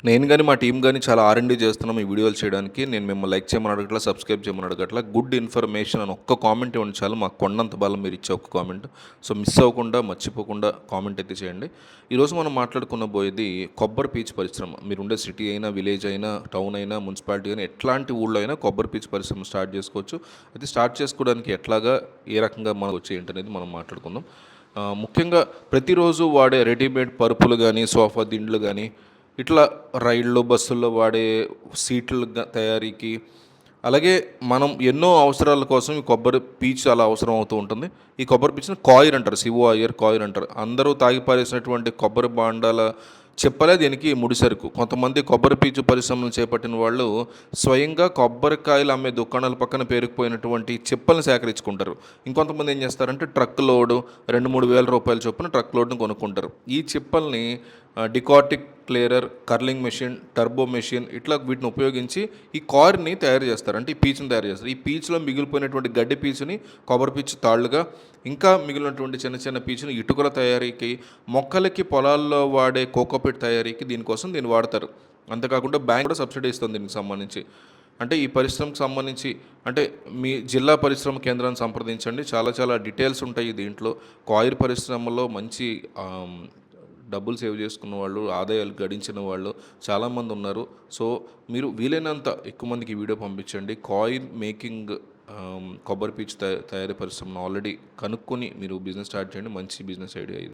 నేను గాని, మా టీమ్ గాని చాలా ఆర్&డి చేస్తున్నాం ఈ వీడియోలు చేయడానికి. నేను మిమ్మల్ని లైక్ చేయమని అడగట్లా, సబ్స్క్రైబ్ చేయమని అడగట్లా. గుడ్ ఇన్ఫర్మేషన్ అని ఒక్క కామెంట్ ఇవ్వండి చాలు. మాకు కొండంత బలం మీరిచ్చే ఒక్క కామెంట్. సో, మిస్ అవ్వకుండా, మర్చిపోకుండా కామెంట్ అయితే చేయండి. ఈరోజు మనం మాట్లాడుకునబోయేది కొబ్బరి పీచు పరిశ్రమ. మీరుండే సిటీ అయినా, విలేజ్ అయినా, టౌన్ అయినా, మున్సిపాలిటీ అయినా, ఎట్లాంటి ఊళ్ళో అయినా కొబ్బరి పీచు పరిశ్రమ స్టార్ట్ చేసుకోవచ్చు. అయితే స్టార్ట్ చేసుకోవడానికి ఎట్లాగా, ఏ రకంగా మనకు వచ్చి ఏంటనేది మనం మాట్లాడుకుందాం. ముఖ్యంగా ప్రతిరోజు వాడే రెడీమేడ్ పరుపులు గానీ, సోఫా దిండ్లు గానీ, ఇట్లా రైళ్ళు, బస్సుల్లో వాడే సీట్ల తయారీకి, అలాగే మనం ఎన్నో అవసరాల కోసం ఈ కొబ్బరి పీచు చాలా అవసరం అవుతూ ఉంటుంది. ఈ కొబ్బరి పీచుని కాయిర్ అంటారు. COIR కాయిర్ అంటారు. అందరూ తాగి పారేసినటువంటి కొబ్బరి బాండాల చెప్పలే దీనికి ముడిసరుకు. కొంతమంది కొబ్బరి పీచు పరిశ్రమలు చేపట్టిన వాళ్ళు స్వయంగా కొబ్బరికాయలు అమ్మే దుకాణాల పక్కన పేరుకుపోయినటువంటి చిప్పలను సేకరించుకుంటారు. ఇంకొంతమంది ఏం చేస్తారంటే ట్రక్ లోడు 2-3 వేల రూపాయల చొప్పున ట్రక్ లోడ్ని కొనుక్కుంటారు. ఈ చిప్పల్ని డికాటిక్ clearer, curling machine, turbo machine ఇట్లా వీటిని ఉపయోగించి ఈ కార్ని తయారు చేస్తారు. అంటే ఈ పీచుని తయారు చేస్తారు. ఈ పీచులో మిగిలిపోయినటువంటి గడ్డి పీచుని కొబ్బరి పీచు తాళ్ళుగా, ఇంకా మిగిలినటువంటి చిన్న చిన్న పీచుని ఇటుకల తయారీకి, మొక్కలకి పొలాల్లో వాడే కోకోపిట్ తయారీకి దీన్ని వాడతారు. అంతేకాకుండా బ్యాంక్ కూడా సబ్సిడీ ఇస్తుంది దీనికి సంబంధించి. అంటే ఈ పరిశ్రమకు సంబంధించి అంటే మీ జిల్లా పరిశ్రమ కేంద్రాన్ని సంప్రదించండి. చాలా చాలా డీటెయిల్స్ ఉంటాయి దీంట్లో. కాయిర్ పరిశ్రమలో మంచి డబ్బులు సేవ్ చేసుకున్న వాళ్ళు, ఆదాయాలు గడించిన వాళ్ళు చాలామంది ఉన్నారు. సో, మీరు వీలైనంత ఎక్కువ మందికి ఈ వీడియో పంపించండి. కాయిన్ మేకింగ్ కొబ్బరి పీచు తయారీ పరిశ్రమను ఆల్రెడీ కనుక్కొని మీరు బిజినెస్ స్టార్ట్ చేయండి. మంచి బిజినెస్ ఐడియా ఇది.